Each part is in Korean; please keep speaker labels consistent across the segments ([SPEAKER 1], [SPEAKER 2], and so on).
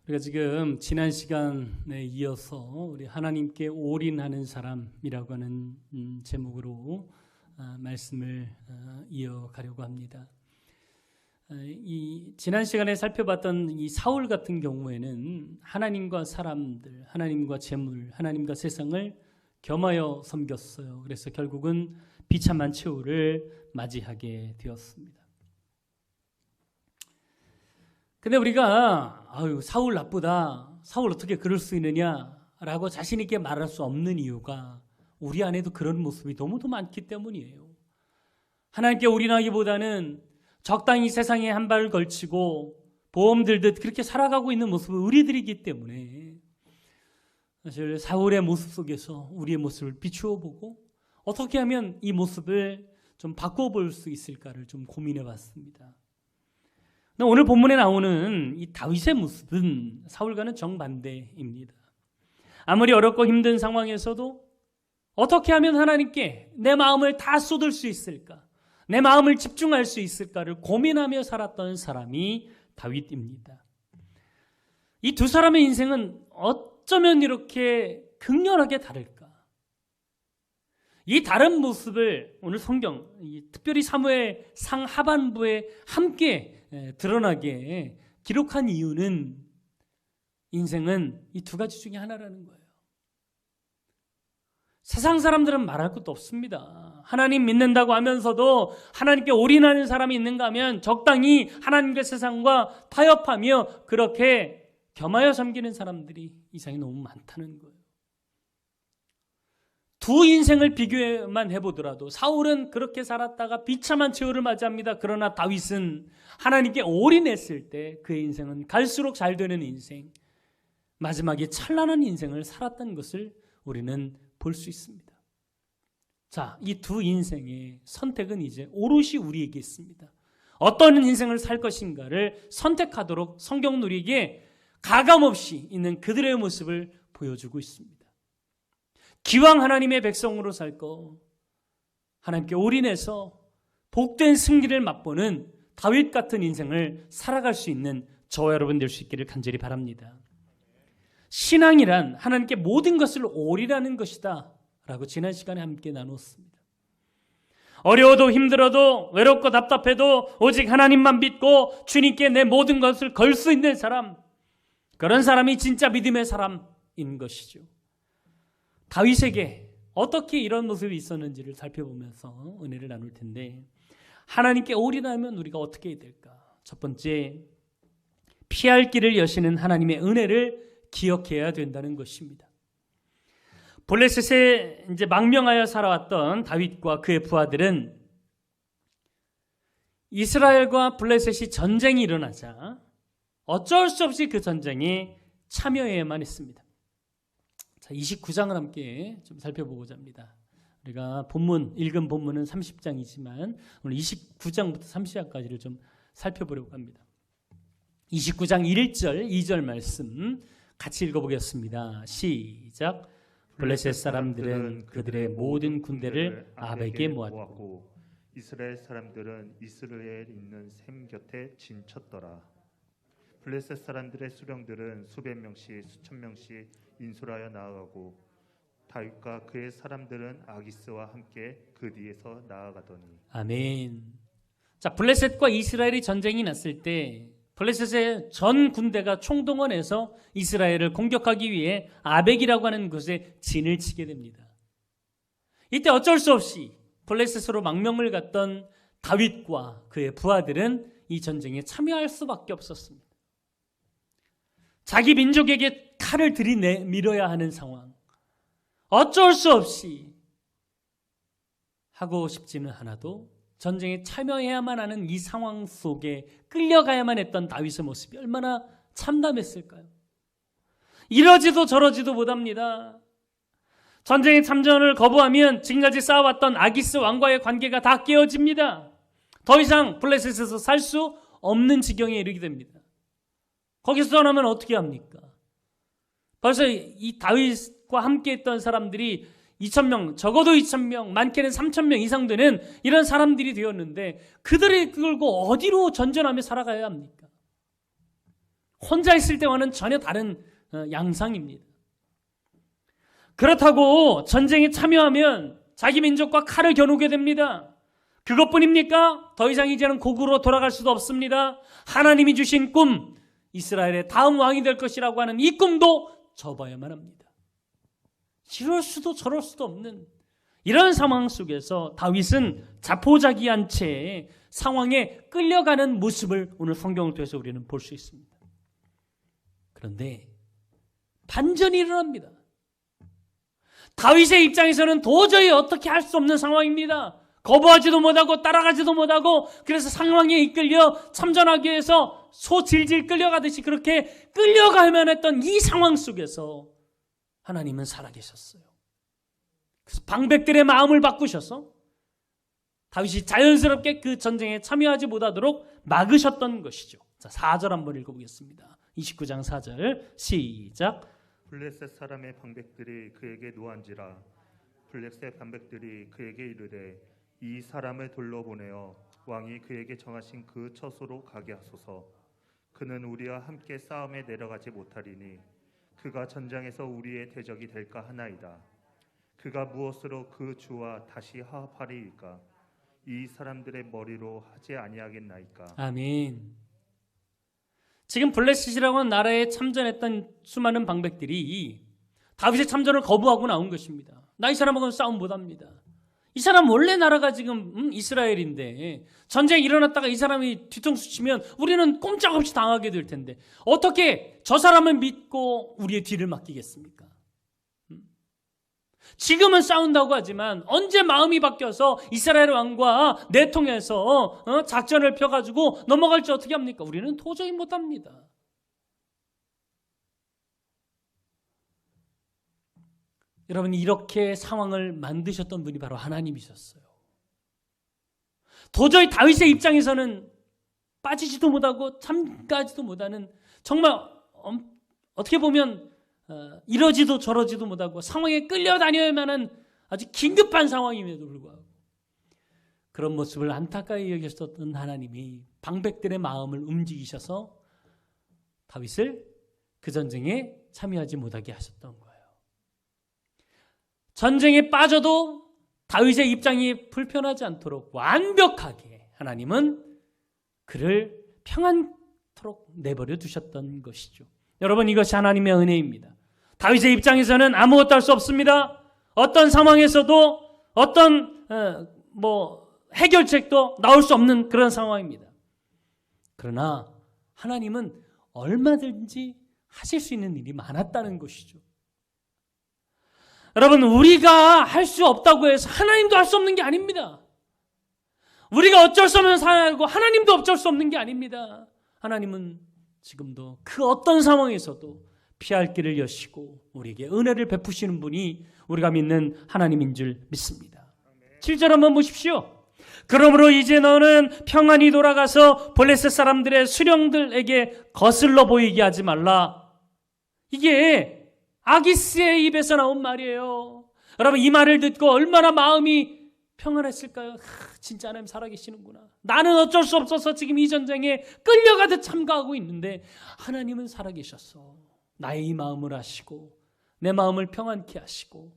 [SPEAKER 1] 우리가 지금 지난 시간에 이어서 우리 하나님께 올인하는 사람이라고 하는 제목으로 말씀을 이어가려고 합니다. 이 지난 시간에 살펴봤던 이 사울 같은 경우에는 하나님과 사람들, 하나님과 재물, 하나님과 세상을 겸하여 섬겼어요. 그래서 결국은 비참한 최후를 맞이하게 되었습니다. 근데 우리가 사울 나쁘다, 사울 어떻게 그럴 수 있느냐라고 자신 있게 말할 수 없는 이유가 우리 안에도 그런 모습이 너무도 많기 때문이에요. 하나님께 올인하기보다는 적당히 세상에 한 발을 걸치고 보험 들듯 그렇게 살아가고 있는 모습은 우리들이기 때문에 사실 사울의 모습 속에서 우리의 모습을 비추어 보고 어떻게 하면 이 모습을 좀 바꿔볼 수 있을까를 좀 고민해 봤습니다. 오늘 본문에 나오는 이 다윗의 모습은 사울과는 정반대입니다. 아무리 어렵고 힘든 상황에서도 어떻게 하면 하나님께 내 마음을 다 쏟을 수 있을까, 내 마음을 집중할 수 있을까를 고민하며 살았던 사람이 다윗입니다. 이 두 사람의 인생은 어쩌면 이렇게 극렬하게 다를까? 이 다른 모습을 오늘 성경, 특별히 사무엘 상 하반부에 함께 드러나게 기록한 이유는 인생은 이 두 가지 중에 하나라는 거예요. 세상 사람들은 말할 것도 없습니다. 하나님 믿는다고 하면서도 하나님께 올인하는 사람이 있는가 하면 적당히 하나님과 세상과 타협하며 그렇게 겸하여 섬기는 사람들이 이 세상에 너무 많다는 거예요. 두 인생을 비교만 해보더라도 사울은 그렇게 살았다가 비참한 최후를 맞이합니다. 그러나 다윗은 하나님께 올인했을 때 그의 인생은 갈수록 잘 되는 인생, 마지막에 찬란한 인생을 살았던 것을 우리는 볼 수 있습니다. 자, 이 두 인생의 선택은 이제 오롯이 우리에게 있습니다. 어떤 인생을 살 것인가를 선택하도록 성경 우리에게 가감없이 있는 그들의 모습을 보여주고 있습니다. 기왕 하나님의 백성으로 살 거, 하나님께 올인해서 복된 승리를 맛보는 다윗 같은 인생을 살아갈 수 있는 저와 여러분 될 수 있기를 간절히 바랍니다. 신앙이란 하나님께 모든 것을 올인하는 것이다 라고 지난 시간에 함께 나눴습니다. 어려워도 힘들어도 외롭고 답답해도 오직 하나님만 믿고 주님께 내 모든 것을 걸 수 있는 사람, 그런 사람이 진짜 믿음의 사람인 것이죠. 다윗에게 어떻게 이런 모습이 있었는지를 살펴보면서 은혜를 나눌 텐데, 하나님께 올인하면 우리가 어떻게 해야 될까? 첫 번째, 피할 길을 여시는 하나님의 은혜를 기억해야 된다는 것입니다. 블레셋에 이제 망명하여 살아왔던 다윗과 그의 부하들은 이스라엘과 블레셋이 전쟁이 일어나자 어쩔 수 없이 그 전쟁에 참여해야만 했습니다. 자, 29장을 함께 좀 살펴보고자 합니다. 우리가 읽은 본문은 30장이지만 오늘 29장부터 30장까지를 좀 살펴보려고 합니다. 29장 1절, 2절 말씀 같이 읽어보겠습니다. 시작. 블레셋 사람들은 그들의 모든 군대를 아벡에 모았고
[SPEAKER 2] 이스라엘 사람들은 이스라엘 있는 샘 곁에 진쳤더라. 블레셋 사람들의 수령들은 수백 명씩 수천 명씩 인솔하여 나아가고 다윗과 그의 사람들은 아기스와 함께 그 뒤에서 나아가더니.
[SPEAKER 1] 아멘. 자, 블레셋과 이스라엘이 전쟁이 났을 때 블레셋의 전 군대가 총동원해서 이스라엘을 공격하기 위해 아벡이라고 하는 곳에 진을 치게 됩니다. 이때 어쩔 수 없이 블레셋으로 망명을 갔던 다윗과 그의 부하들은 이 전쟁에 참여할 수밖에 없었습니다. 자기 민족에게 칼을 들이밀어야 하는 상황, 어쩔 수 없이 하고 싶지는 않아도 전쟁에 참여해야만 하는 이 상황 속에 끌려가야만 했던 다윗의 모습이 얼마나 참담했을까요? 이러지도 저러지도 못합니다. 전쟁에 참전을 거부하면 지금까지 쌓아왔던 아기스 왕과의 관계가 다 깨어집니다. 더 이상 블레셋에서 살 수 없는 지경에 이르게 됩니다. 거기서 떠나면 어떻게 합니까? 벌써 이 다윗과 함께 했던 사람들이 2,000명, 적어도 2,000명, 많게는 3,000명 이상 되는 이런 사람들이 되었는데 그들을 끌고 어디로 전전하며 살아가야 합니까? 혼자 있을 때와는 전혀 다른 양상입니다. 그렇다고 전쟁에 참여하면 자기 민족과 칼을 겨누게 됩니다. 그것뿐입니까? 더 이상 이제는 고국으로 돌아갈 수도 없습니다. 하나님이 주신 꿈, 이스라엘의 다음 왕이 될 것이라고 하는 이 꿈도 접어야만 합니다. 이럴 수도 저럴 수도 없는 이런 상황 속에서 다윗은 자포자기한 채 상황에 끌려가는 모습을 오늘 성경을 통해서 우리는 볼 수 있습니다. 그런데 반전이 일어납니다. 다윗의 입장에서는 도저히 어떻게 할 수 없는 상황입니다. 거부하지도 못하고 따라가지도 못하고, 그래서 상황에 이끌려 참전하기 위해서 소 질질 끌려가듯이 그렇게 끌려가야만 했던 이 상황 속에서 하나님은 살아계셨어요. 그래서 방백들의 마음을 바꾸셔서 다윗이 자연스럽게 그 전쟁에 참여하지 못하도록 막으셨던 것이죠. 자, 4절 한번 읽어보겠습니다. 29장 4절 시작.
[SPEAKER 2] 블레셋 사람의 방백들이 그에게 노한지라. 블레셋 방백들이 그에게 이르되 이 사람을 돌로 보내어 왕이 그에게 정하신 그 처소로 가게 하소서. 그는 우리와 함께 싸움에 내려가지 못하리니 그가 전장에서 우리의 대적이 될까 하나이다. 그가 무엇으로 그 주와 다시 화합하리이까? 이 사람들의 머리로 하지 아니하겠나이까?
[SPEAKER 1] 아멘. 지금 블레셋이라고 하는 나라에 참전했던 수많은 방백들이 다윗의 참전을 거부하고 나온 것입니다. 나 이 사람하고는 싸움 못합니다. 이 사람 원래 나라가 지금 이스라엘인데 전쟁이 일어났다가 이 사람이 뒤통수 치면 우리는 꼼짝없이 당하게 될 텐데 어떻게 저 사람을 믿고 우리의 뒤를 맡기겠습니까? 지금은 싸운다고 하지만 언제 마음이 바뀌어서 이스라엘 왕과 내통해서 작전을 펴가지고 넘어갈지 어떻게 합니까? 우리는 도저히 못합니다. 여러분, 이렇게 상황을 만드셨던 분이 바로 하나님이셨어요. 도저히 다윗의 입장에서는 빠지지도 못하고 참가지도 못하는, 정말 어떻게 보면 이러지도 저러지도 못하고 상황에 끌려다녀야만 하는 아주 긴급한 상황임에도 불구하고 그런 모습을 안타까이 여기셨던 하나님이 방백들의 마음을 움직이셔서 다윗을 그 전쟁에 참여하지 못하게 하셨던 거예요. 전쟁에 빠져도 다윗의 입장이 불편하지 않도록 완벽하게 하나님은 그를 평안토록 내버려 두셨던 것이죠. 여러분, 이것이 하나님의 은혜입니다. 다윗의 입장에서는 아무것도 할 수 없습니다. 어떤 상황에서도 어떤 해결책도 나올 수 없는 그런 상황입니다. 그러나 하나님은 얼마든지 하실 수 있는 일이 많았다는 것이죠. 여러분, 우리가 할 수 없다고 해서 하나님도 할 수 없는 게 아닙니다. 우리가 어쩔 수 없는 상황이고 하나님도 어쩔 수 없는 게 아닙니다. 하나님은 지금도 그 어떤 상황에서도 피할 길을 여시고 우리에게 은혜를 베푸시는 분이 우리가 믿는 하나님인 줄 믿습니다. 7절 한번 보십시오. 그러므로 이제 너는 평안히 돌아가서 블레셋 사람들의 수령들에게 거슬러 보이게 하지 말라. 이게 아기스의 입에서 나온 말이에요. 여러분, 이 말을 듣고 얼마나 마음이 평안했을까요? 진짜 하나님 살아계시는구나. 나는 어쩔 수 없어서 지금 이 전쟁에 끌려가듯 참가하고 있는데 하나님은 살아계셨어. 나의 이 마음을 아시고 내 마음을 평안케 하시고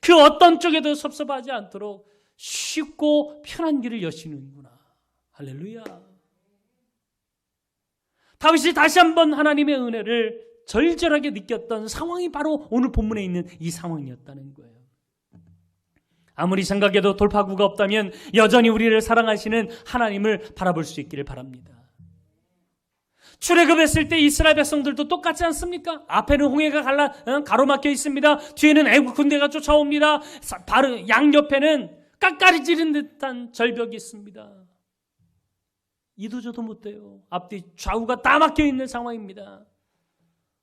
[SPEAKER 1] 그 어떤 쪽에도 섭섭하지 않도록 쉽고 편한 길을 여시는구나. 할렐루야. 다윗이 다시 한번 하나님의 은혜를 절절하게 느꼈던 상황이 바로 오늘 본문에 있는 이 상황이었다는 거예요. 아무리 생각해도 돌파구가 없다면 여전히 우리를 사랑하시는 하나님을 바라볼 수 있기를 바랍니다. 출애굽했을 때 이스라엘 백성들도 똑같지 않습니까? 앞에는 홍해가 가로막혀 있습니다. 뒤에는 애국 군대가 쫓아옵니다. 바로 양옆에는 깎아지른 듯한 절벽이 있습니다. 이도저도 못돼요. 앞뒤 좌우가 다 막혀 있는 상황입니다.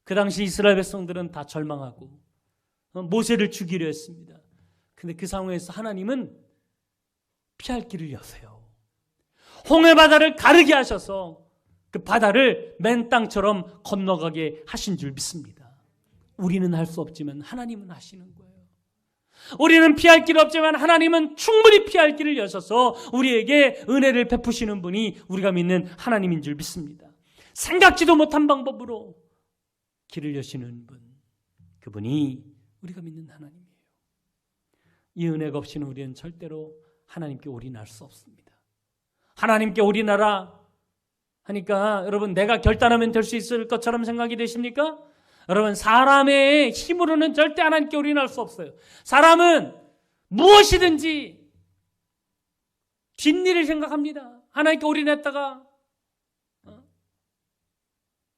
[SPEAKER 1] 그 당시 이스라엘 백성들은 다 절망하고 모세를 죽이려 했습니다. 근데 그 상황에서 하나님은 피할 길을 여세요. 홍해 바다를 가르게 하셔서 그 바다를 맨 땅처럼 건너가게 하신 줄 믿습니다. 우리는 할 수 없지만 하나님은 하시는 거예요. 우리는 피할 길 없지만 하나님은 충분히 피할 길을 여셔서 우리에게 은혜를 베푸시는 분이 우리가 믿는 하나님인 줄 믿습니다. 생각지도 못한 방법으로 길을 여시는 분, 그분이 우리가 믿는 하나님이에요. 이 은혜가 없이는 우리는 절대로 하나님께 올인할 수 없습니다. 하나님께 올인하라 하니까 여러분 내가 결단하면 될 수 있을 것처럼 생각이 되십니까? 여러분 사람의 힘으로는 절대 하나님께 올인할 수 없어요. 사람은 무엇이든지 뒷일을 생각합니다. 하나님께 올인했다가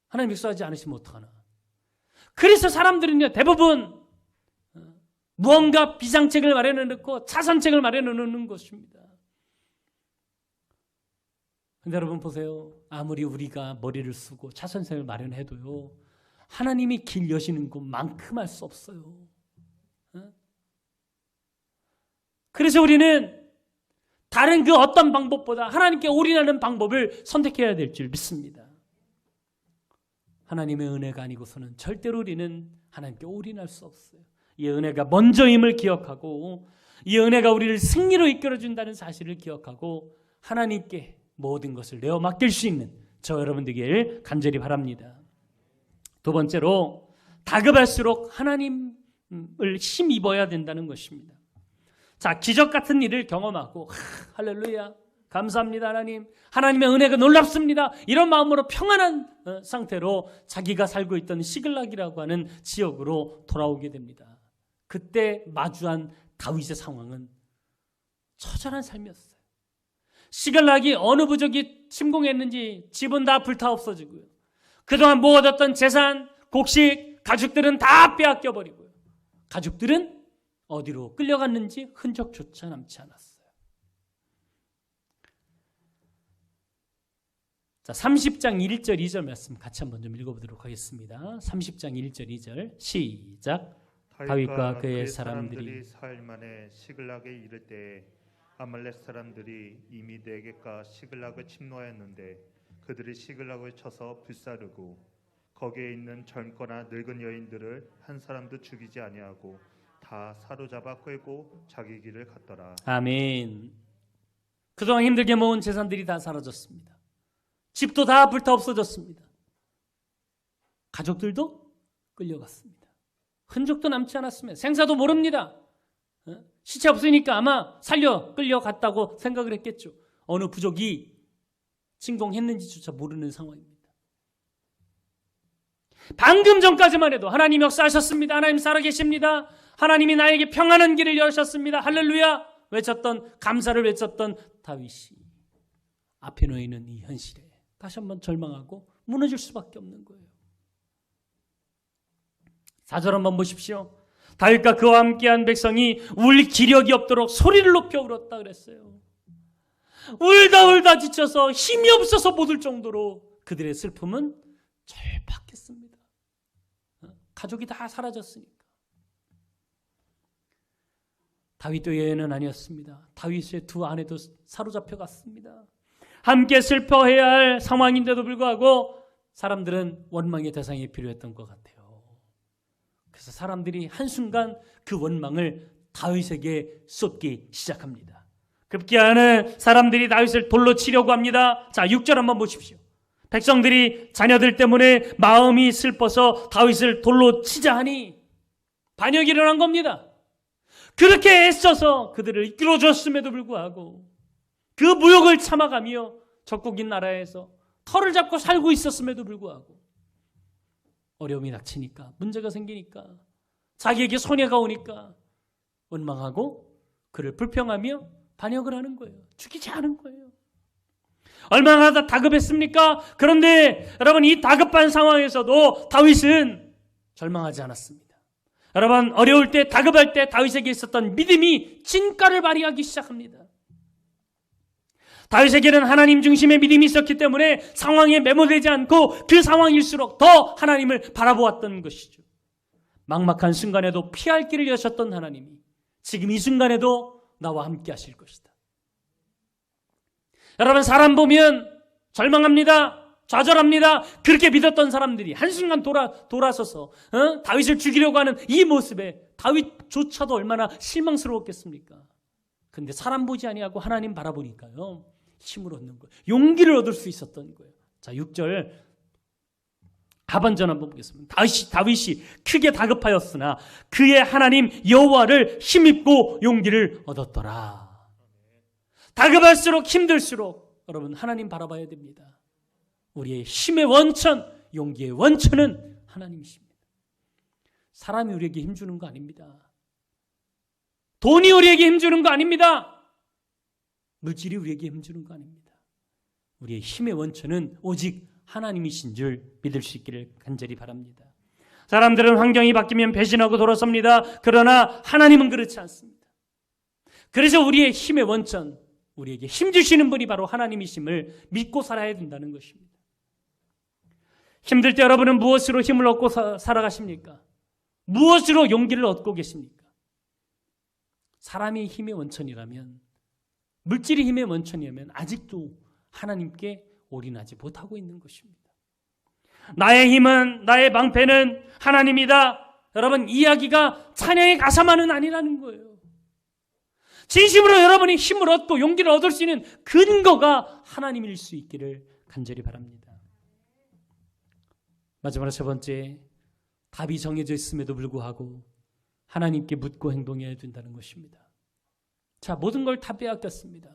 [SPEAKER 1] 하나님 역사하지 않으시면 어떡하나. 그래서 사람들은요 대부분 무언가 비상책을 마련해 놓고 차선책을 마련해 놓는 것입니다. 근데 여러분 보세요. 아무리 우리가 머리를 쓰고 차선책을 마련해도요 하나님이 길 여시는 것만큼 할 수 없어요. 그래서 우리는 다른 그 어떤 방법보다 하나님께 올인하는 방법을 선택해야 될 줄 믿습니다. 하나님의 은혜가 아니고서는 절대로 우리는 하나님께 올인할 수 없어요. 이 은혜가 먼저임을 기억하고 이 은혜가 우리를 승리로 이끌어준다는 사실을 기억하고 하나님께 모든 것을 내어 맡길 수 있는 저 여러분 되길 간절히 바랍니다. 두 번째로 다급할수록 하나님을 힘입어야 된다는 것입니다. 자, 기적 같은 일을 경험하고 할렐루야 감사합니다 하나님, 하나님의 은혜가 놀랍습니다, 이런 마음으로 평안한 상태로 자기가 살고 있던 시글락이라고 하는 지역으로 돌아오게 됩니다. 그때 마주한 다윗의 상황은 처절한 삶이었어요. 시글락이 어느 부족이 침공했는지 집은 다 불타 없어지고요, 그동안 모아뒀던 재산, 곡식, 가축들은 다 빼앗겨 버리고요, 가족들은 어디로 끌려갔는지 흔적조차 남지 않았어요. 자, 30장 1절 2절 말씀 같이 한번 좀 읽어보도록 하겠습니다. 30장 1절 2절 시작. 다윗과 그의 사람들이
[SPEAKER 2] 사흘 만에 시글락에 이를 때 아말렉 사람들이 이미 네겝과 시글락을 침노하였는데 그들이 시글락을 쳐서 불사르고 거기에 있는 젊거나 늙은 여인들을 한 사람도 죽이지 아니하고 다 사로잡아 끌고 자기 길을 갔더라. 아멘.
[SPEAKER 1] 그동안 힘들게 모은 재산들이 다 사라졌습니다. 집도 다 불타 없어졌습니다. 가족들도 끌려갔습니다. 흔적도 남지 않았습니다. 생사도 모릅니다. 시체 없으니까 아마 끌려갔다고 생각을 했겠죠. 어느 부족이 침공했는지조차 모르는 상황입니다. 방금 전까지만 해도 하나님 역사하셨습니다, 하나님 살아계십니다, 하나님이 나에게 평안한 길을 여셨습니다, 할렐루야 외쳤던, 감사를 외쳤던 다윗이 앞에 놓이는 이 현실에 다시 한번 절망하고 무너질 수밖에 없는 거예요. 4절 한번 보십시오. 다윗과 그와 함께한 백성이 울 기력이 없도록 소리를 높여 울었다 그랬어요. 울다 지쳐서 힘이 없어서 못 울 정도로 그들의 슬픔은 절박했습니다. 가족이 다 사라졌으니까. 다윗도 예외는 아니었습니다. 다윗의 두 아내도 사로잡혀 갔습니다. 함께 슬퍼해야 할 상황인데도 불구하고 사람들은 원망의 대상이 필요했던 것 같아요. 그래서 사람들이 한순간 그 원망을 다윗에게 쏟기 시작합니다. 급기야는 사람들이 다윗을 돌로 치려고 합니다. 자, 6절 한번 보십시오. 백성들이 자녀들 때문에 마음이 슬퍼서 다윗을 돌로 치자 하니 반역이 일어난 겁니다. 그렇게 애써서 그들을 이끌어줬음에도 불구하고 그 무욕을 참아가며 적국인 나라에서 털을 잡고 살고 있었음에도 불구하고 어려움이 닥치니까, 문제가 생기니까, 자기에게 손해가 오니까 원망하고 그를 불평하며 반역을 하는 거예요. 죽이지 않은 거예요. 얼마나 다 다급했습니까? 그런데 여러분, 이 다급한 상황에서도 다윗은 절망하지 않았습니다. 여러분, 어려울 때, 다급할 때 다윗에게 있었던 믿음이 진가를 발휘하기 시작합니다. 다윗에게는 하나님 중심의 믿음이 있었기 때문에 상황에 매몰되지 않고 그 상황일수록 더 하나님을 바라보았던 것이죠. 막막한 순간에도 피할 길을 여셨던 하나님이 지금 이 순간에도 나와 함께 하실 것이다. 여러분, 사람 보면 절망합니다, 좌절합니다. 그렇게 믿었던 사람들이 한순간 돌아서서 다윗을 죽이려고 하는 이 모습에 다윗조차도 얼마나 실망스러웠겠습니까? 근데 사람 보지 아니하고 하나님 바라보니까요, 힘을 얻는 거예요. 용기를 얻을 수 있었던 거예요. 자, 6절 하반전 한번 보겠습니다. 다윗이 크게 다급하였으나 그의 하나님 여호와를 힘입고 용기를 얻었더라. 다급할수록 힘들수록 여러분 하나님 바라봐야 됩니다. 우리의 힘의 원천, 용기의 원천은 하나님이십니다. 사람이 우리에게 힘주는 거 아닙니다. 돈이 우리에게 힘주는 거 아닙니다. 물질이 우리에게 힘주는 거 아닙니다. 우리의 힘의 원천은 오직 하나님이신 줄 믿을 수 있기를 간절히 바랍니다. 사람들은 환경이 바뀌면 배신하고 돌아섭니다. 그러나 하나님은 그렇지 않습니다. 그래서 우리의 힘의 원천, 우리에게 힘 주시는 분이 바로 하나님이심을 믿고 살아야 된다는 것입니다. 힘들 때 여러분은 무엇으로 힘을 얻고 살아가십니까? 무엇으로 용기를 얻고 계십니까? 사람이 힘의 원천이라면, 물질이 힘의 원천이라면 아직도 하나님께 올인하지 못하고 있는 것입니다. 나의 힘은, 나의 방패는 하나님이다. 여러분, 이야기가 찬양의 가사만은 아니라는 거예요. 진심으로 여러분이 힘을 얻고 용기를 얻을 수 있는 근거가 하나님일 수 있기를 간절히 바랍니다. 마지막으로 세 번째, 답이 정해져 있음에도 불구하고 하나님께 묻고 행동해야 된다는 것입니다. 자, 모든 걸 다 빼앗겼습니다.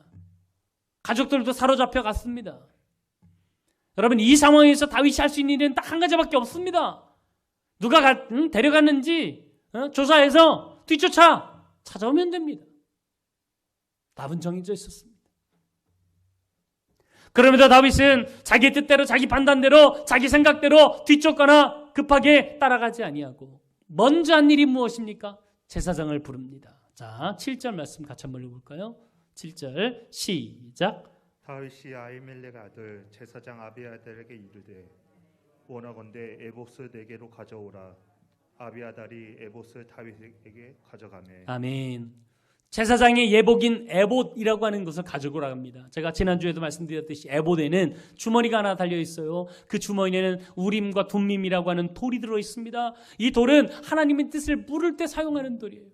[SPEAKER 1] 가족들도 사로잡혀 갔습니다. 여러분, 이 상황에서 다윗이 할 수 있는 일은 딱 한 가지밖에 없습니다. 누가 데려갔는지 조사해서 찾아오면 됩니다. 답은 정해져 있었습니다. 그럼에도 다윗은 자기 뜻대로, 자기 판단대로, 자기 생각대로 뒤쫓거나 급하게 따라가지 아니하고 먼저 한 일이 무엇입니까? 제사장을 부릅니다. 자, 7절 말씀 같이 한번 읽어볼까요? 7절 시작.
[SPEAKER 2] 다윗이 아히멜렉 아들 제사장 아비아달에게 이르되 원하건대 에봇을 내게로 가져오라. 아비아달이 에봇을 다윗에게 가져가매.
[SPEAKER 1] 아멘. 제사장의 예복인 에봇이라고 하는 것을 가져오라 합니다. 제가 지난주에도 말씀드렸듯이 에봇에는 주머니가 하나 달려 있어요. 그 주머니에는 우림과 둠밈이라고 하는 돌이 들어 있습니다. 이 돌은 하나님의 뜻을 물을 때 사용하는 돌이에요.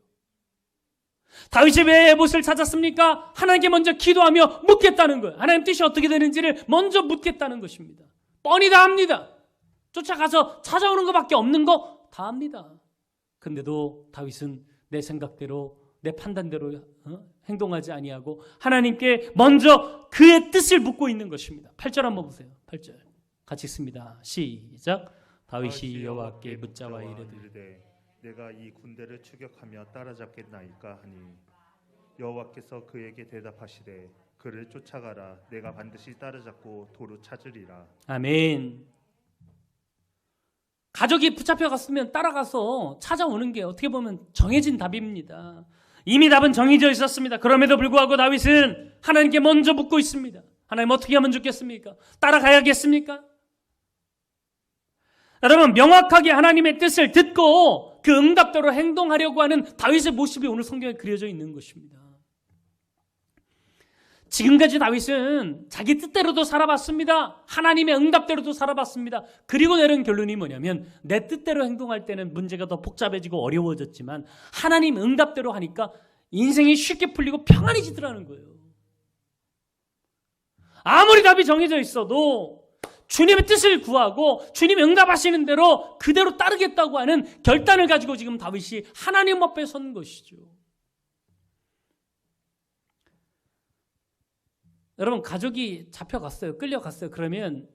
[SPEAKER 1] 다윗이 왜 에봇을 찾았습니까? 하나님께 먼저 기도하며 묻겠다는 거예요. 하나님 뜻이 어떻게 되는지를 먼저 묻겠다는 것입니다. 뻔히 다 합니다. 쫓아가서 찾아오는 것밖에 없는 거 다 합니다. 근데도 다윗은 내 생각대로, 내 판단대로 행동하지 아니하고 하나님께 먼저 그의 뜻을 묻고 있는 것입니다. 8절 한번 보세요. 8절 같이 읽습니다. 시작. 다윗이 여호와께 묻자와 이르되
[SPEAKER 2] 내가 이 군대를 추격하며 따라잡겠나이까 하니 여호와께서 그에게 대답하시되 그를 쫓아가라. 내가 반드시 따라잡고 도로 찾으리라.
[SPEAKER 1] 아멘. 가족이 붙잡혀 갔으면 따라가서 찾아오는 게 어떻게 보면 정해진 답입니다. 이미 답은 정해져 있었습니다. 그럼에도 불구하고 다윗은 하나님께 먼저 묻고 있습니다. 하나님 어떻게 하면 좋겠습니까? 따라가야겠습니까? 여러분, 명확하게 하나님의 뜻을 듣고 그 응답대로 행동하려고 하는 다윗의 모습이 오늘 성경에 그려져 있는 것입니다. 지금까지 다윗은 자기 뜻대로도 살아봤습니다. 하나님의 응답대로도 살아봤습니다. 그리고 내린 결론이 뭐냐면 내 뜻대로 행동할 때는 문제가 더 복잡해지고 어려워졌지만 하나님 응답대로 하니까 인생이 쉽게 풀리고 평안해지더라는 거예요. 아무리 답이 정해져 있어도 주님의 뜻을 구하고 주님의 응답하시는 대로 그대로 따르겠다고 하는 결단을 가지고 지금 다윗이 하나님 앞에 선 것이죠. 여러분, 가족이 잡혀갔어요. 끌려갔어요. 그러면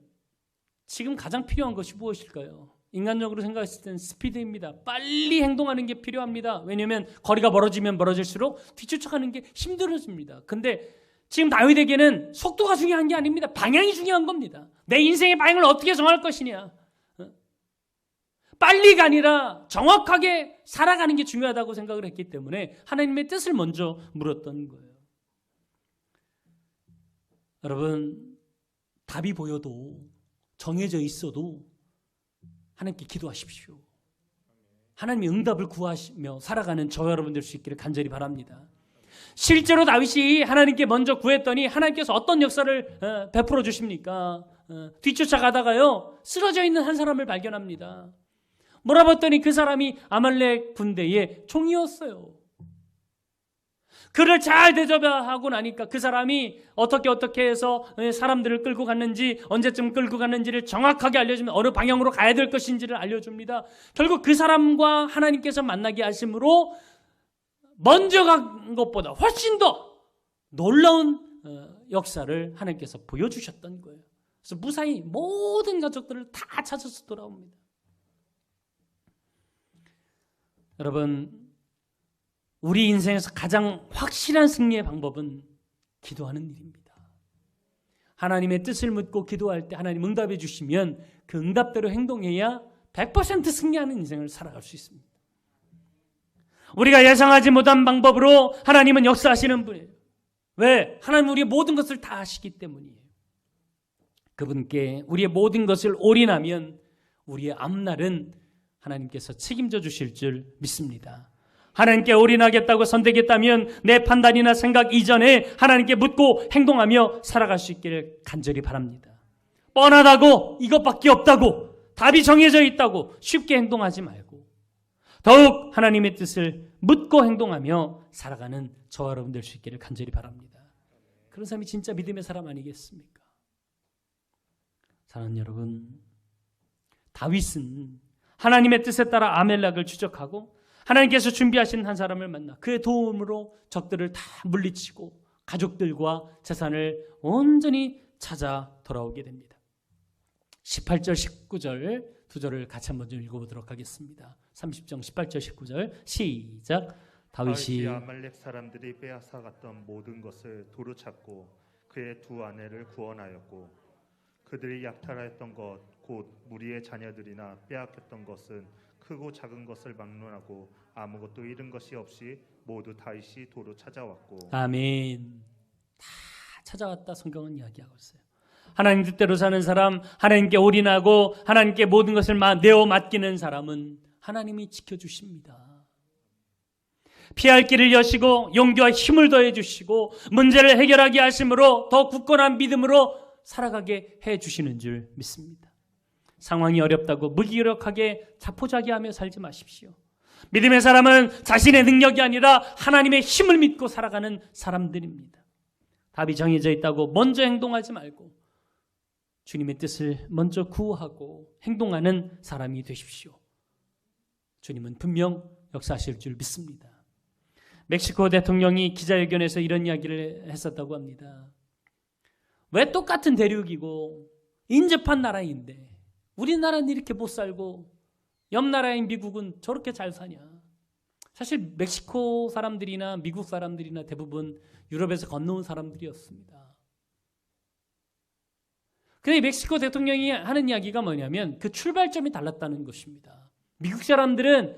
[SPEAKER 1] 지금 가장 필요한 것이 무엇일까요? 인간적으로 생각했을 때는 스피드입니다. 빨리 행동하는 게 필요합니다. 왜냐하면 거리가 멀어지면 멀어질수록 뒤쫓아가는 게 힘들어집니다. 근데 지금 다윗에게는 속도가 중요한 게 아닙니다. 방향이 중요한 겁니다. 내 인생의 방향을 어떻게 정할 것이냐. 빨리가 아니라 정확하게 살아가는 게 중요하다고 생각을 했기 때문에 하나님의 뜻을 먼저 물었던 거예요. 여러분, 답이 보여도 정해져 있어도 하나님께 기도하십시오. 하나님의 응답을 구하시며 살아가는 저와 여러분 될 수 있기를 간절히 바랍니다. 실제로 다윗이 하나님께 먼저 구했더니 하나님께서 어떤 역사를 베풀어 주십니까? 뒤쫓아가다가요 쓰러져 있는 한 사람을 발견합니다. 몰아봤더니 그 사람이 아말렉 군대의 총이었어요. 그를 잘 대접하고 나니까 그 사람이 어떻게 해서 사람들을 끌고 갔는지, 언제쯤 끌고 갔는지를 정확하게 알려주면 어느 방향으로 가야 될 것인지를 알려줍니다. 결국 그 사람과 하나님께서 만나게 하심으로 먼저 간 것보다 훨씬 더 놀라운 역사를 하나님께서 보여주셨던 거예요. 그래서 무사히 모든 가족들을 다 찾아서 돌아옵니다. 여러분, 우리 인생에서 가장 확실한 승리의 방법은 기도하는 일입니다. 하나님의 뜻을 묻고 기도할 때 하나님 응답해 주시면 그 응답대로 행동해야 100% 승리하는 인생을 살아갈 수 있습니다. 우리가 예상하지 못한 방법으로 하나님은 역사하시는 분이에요. 왜? 하나님은 우리의 모든 것을 다 아시기 때문이에요. 그분께 우리의 모든 것을 올인하면 우리의 앞날은 하나님께서 책임져 주실 줄 믿습니다. 하나님께 올인하겠다고 선택했다면 내 판단이나 생각 이전에 하나님께 묻고 행동하며 살아갈 수 있기를 간절히 바랍니다. 뻔하다고, 이것밖에 없다고, 답이 정해져 있다고 쉽게 행동하지 말고 더욱 하나님의 뜻을 묻고 행동하며 살아가는 저와 여러분 될 수 있기를 간절히 바랍니다. 그런 사람이 진짜 믿음의 사람 아니겠습니까? 사랑하는 여러분, 다윗은 하나님의 뜻에 따라 아멜렉을 추적하고 하나님께서 준비하신 한 사람을 만나 그의 도움으로 적들을 다 물리치고 가족들과 재산을 온전히 찾아 돌아오게 됩니다. 18절 19절 두 절을 같이 한번 좀 읽어보도록 하겠습니다. 30장 18절 19절 시작. 다윗이
[SPEAKER 2] 아말렉 사람들이 빼앗아갔던 모든 것을 도로 찾고 그의 두 아내를 구원하였고 그들이 약탈하였던 것 곧 무리의 자녀들이나 빼앗겼던 것은 크고 작은 것을 막론하고 아무것도 잃은 것이 없이 모두 다윗이 도로 찾아왔고.
[SPEAKER 1] 아멘. 다 찾아왔다 성경은 이야기하고 있어요. 하나님 뜻대로 사는 사람, 하나님께 올인하고 하나님께 모든 것을 내어 맡기는 사람은 하나님이 지켜주십니다. 피할 길을 여시고 용기와 힘을 더해 주시고 문제를 해결하게 하심으로 더 굳건한 믿음으로 살아가게 해 주시는 줄 믿습니다. 상황이 어렵다고 무기력하게 자포자기하며 살지 마십시오. 믿음의 사람은 자신의 능력이 아니라 하나님의 힘을 믿고 살아가는 사람들입니다. 답이 정해져 있다고 먼저 행동하지 말고 주님의 뜻을 먼저 구하고 행동하는 사람이 되십시오. 주님은 분명 역사하실 줄 믿습니다. 멕시코 대통령이 기자회견에서 이런 이야기를 했었다고 합니다. 왜 똑같은 대륙이고 인접한 나라인데 우리나라는 이렇게 못 살고 옆 나라인 미국은 저렇게 잘 사냐. 사실 멕시코 사람들이나 미국 사람들이나 대부분 유럽에서 건너온 사람들이었습니다. 근데 멕시코 대통령이 하는 이야기가 뭐냐면 그 출발점이 달랐다는 것입니다. 미국 사람들은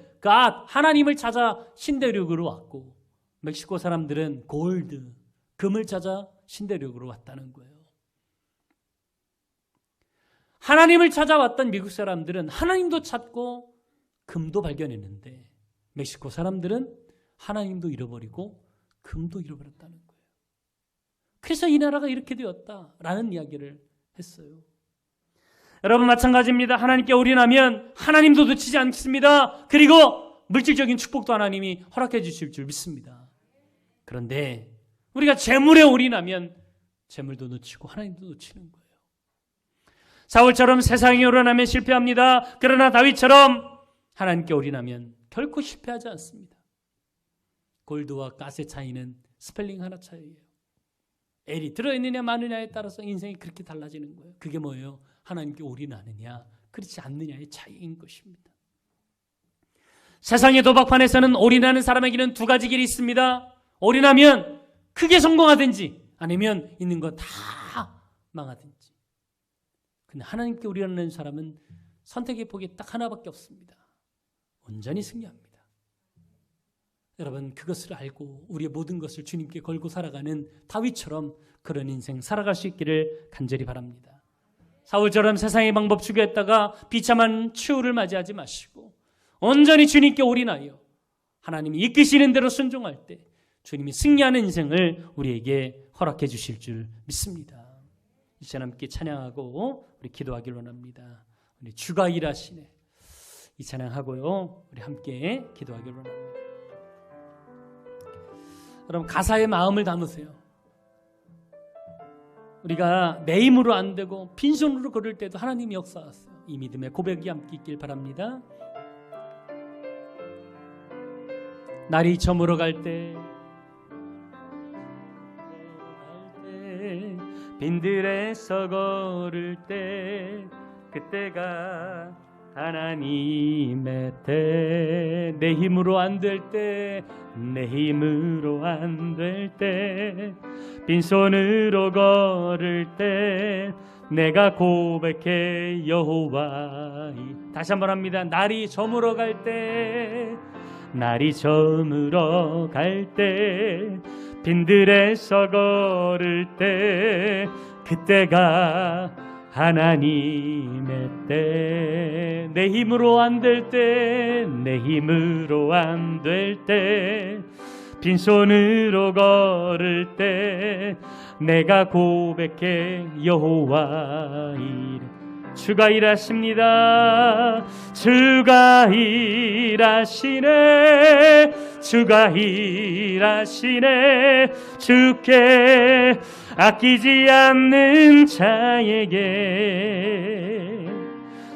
[SPEAKER 1] 하나님을 찾아 신대륙으로 왔고 멕시코 사람들은 골드, 금을 찾아 신대륙으로 왔다는 거예요. 하나님을 찾아왔던 미국 사람들은 하나님도 찾고 금도 발견했는데 멕시코 사람들은 하나님도 잃어버리고 금도 잃어버렸다는 거예요. 그래서 이 나라가 이렇게 되었다라는 이야기를 했어요. 여러분 마찬가지입니다. 하나님께 올인하면 하나님도 놓치지 않습니다. 그리고 물질적인 축복도 하나님이 허락해 주실 줄 믿습니다. 그런데 우리가 재물에 올인하면 재물도 놓치고 하나님도 놓치는 거예요. 사울처럼 세상에 올인하면 실패합니다. 그러나 다윗처럼 하나님께 올인하면 결코 실패하지 않습니다. 골드와 가스의 차이는 스펠링 하나 차이예요. L이 들어있느냐 마느냐에 따라서 인생이 그렇게 달라지는 거예요. 그게 뭐예요? 하나님께 올인하느냐 그렇지 않느냐의 차이인 것입니다. 세상의 도박판에서는 올인하는 사람에게는 두 가지 길이 있습니다. 올인하면 크게 성공하든지 아니면 있는 거 다 망하든지. 근데 하나님께 올인하는 사람은 선택의 폭이 딱 하나밖에 없습니다. 온전히 승리합니다. 여러분 그것을 알고 우리의 모든 것을 주님께 걸고 살아가는 다윗처럼 그런 인생 살아갈 수 있기를 간절히 바랍니다. 사울처럼 세상의 방법 추구했다가 비참한 추후를 맞이하지 마시고 온전히 주님께 올인하여 하나님이 이끄시는 대로 순종할 때 주님이 승리하는 인생을 우리에게 허락해 주실 줄 믿습니다. 이 시간 함께 찬양하고 우리 기도하기를 원합니다. 우리 주가 일하시네. 이 찬양하고요. 우리 함께 기도하기를 원합니다. 여러분 가사의 마음을 담으세요. 우리가 내 힘으로 안 되고 빈손으로 걸을 때도 하나님이 역사하세요. 이 믿음의 고백이 함께 있길 바랍니다. 날이 저물어 갈 때 빈들에서 걸을 때 그때가 하나님의 때, 내 힘으로 안 될 때, 내 힘으로 안 될 때, 빈손으로 걸을 때 내가 고백해 여호와. 다시 한번 합니다. 날이 저물어 갈 때, 날이 저물어 갈 때, 빈들에서 걸을 때 그때가 하나님의 때, 내 힘으로 안 될 때, 내 힘으로 안 될 때, 빈손으로 걸을 때 내가 고백해 여호와 이름. 주가 일하십니다. 주가 일하시네. 주가 일하시네. 주께 아끼지 않는 자에게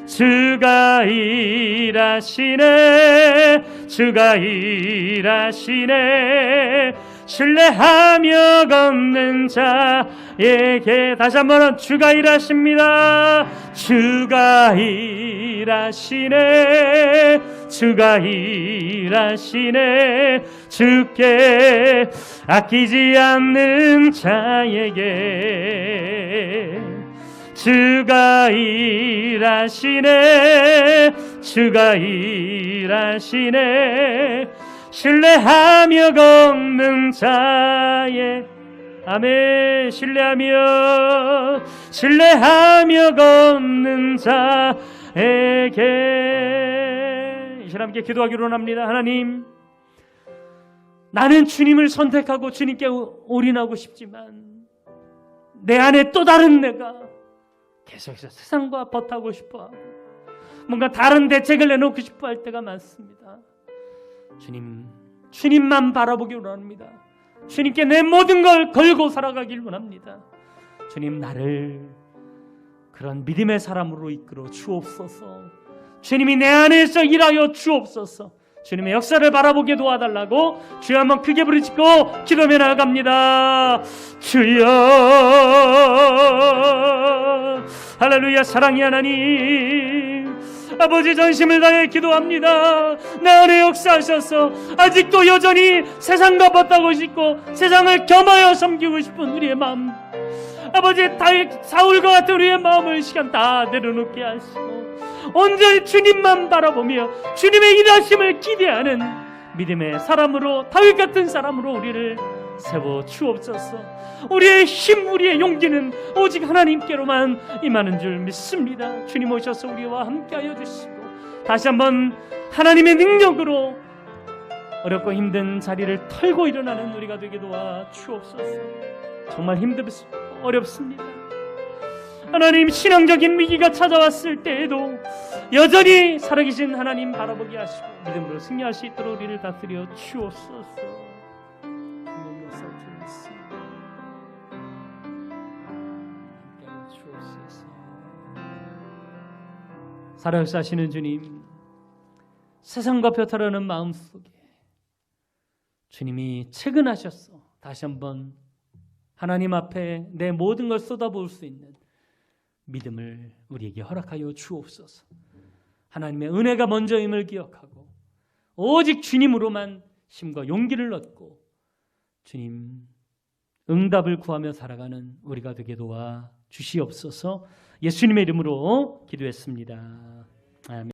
[SPEAKER 1] 주가 일하시네. 주가 일하시네. 신뢰하며 걷는 자에게. 다시 한번 주가 일하십니다. 주가 일하시네. 주가 일하시네. 주께 아끼지 않는 자에게 주가 일하시네. 주가 일하시네. 신뢰하며 걷는 자의. 아멘. 신뢰하며 걷는 자에게. 이 사람께 기도하기로 합니다. 하나님, 나는 주님을 선택하고 주님께 올인하고 싶지만 내 안에 또 다른 내가 계속해서 세상과 버타고 싶어하고 뭔가 다른 대책을 내놓고 싶어할 때가 많습니다. 주님만 바라보기를 원합니다. 주님께 내 모든 걸 걸고 살아가길 원합니다. 주님, 나를 그런 믿음의 사람으로 이끌어 주옵소서. 주님이 내 안에서 일하여 주옵소서. 주님의 역사를 바라보게 도와달라고 주여 한번 크게 부르짖고 기도하며 나아갑니다. 주여, 할렐루야. 사랑의 하나님, 아버지, 전심을 다해 기도합니다. 내 안에 역사하셔서 아직도 여전히 세상과 버타고 싶고 세상을 겸하여 섬기고 싶은 우리의 마음, 아버지, 사울과 같은 우리의 마음을 시간 다 내려놓게 하시고 온전히 주님만 바라보며 주님의 일하심을 기대하는 믿음의 사람으로, 다윗 같은 사람으로 우리를 세워 주옵소서. 우리의 힘, 우리의 용기는 오직 하나님께로만 임하는 줄 믿습니다. 주님 오셔서 우리와 함께하여 주시고 다시 한번 하나님의 능력으로 어렵고 힘든 자리를 털고 일어나는 우리가 되게 도와 주옵소서. 정말 힘들고 어렵습니다. 하나님, 신앙적인 위기가 찾아왔을 때에도 여전히 살아계신 하나님 바라보게 하시고 믿음으로 승리할 수 있도록 우리를 다스려 주옵소서. 살아계시는 주님, 세상과 벼타라는 마음속에 주님이 채근하셨어. 다시 한번 하나님 앞에 내 모든 걸 쏟아부을 수 있는 믿음을 우리에게 허락하여 주옵소서. 하나님의 은혜가 먼저임을 기억하고 오직 주님으로만 힘과 용기를 얻고 주님 응답을 구하며 살아가는 우리가 되게 도와 주시옵소서. 예수님의 이름으로 기도했습니다. 아멘.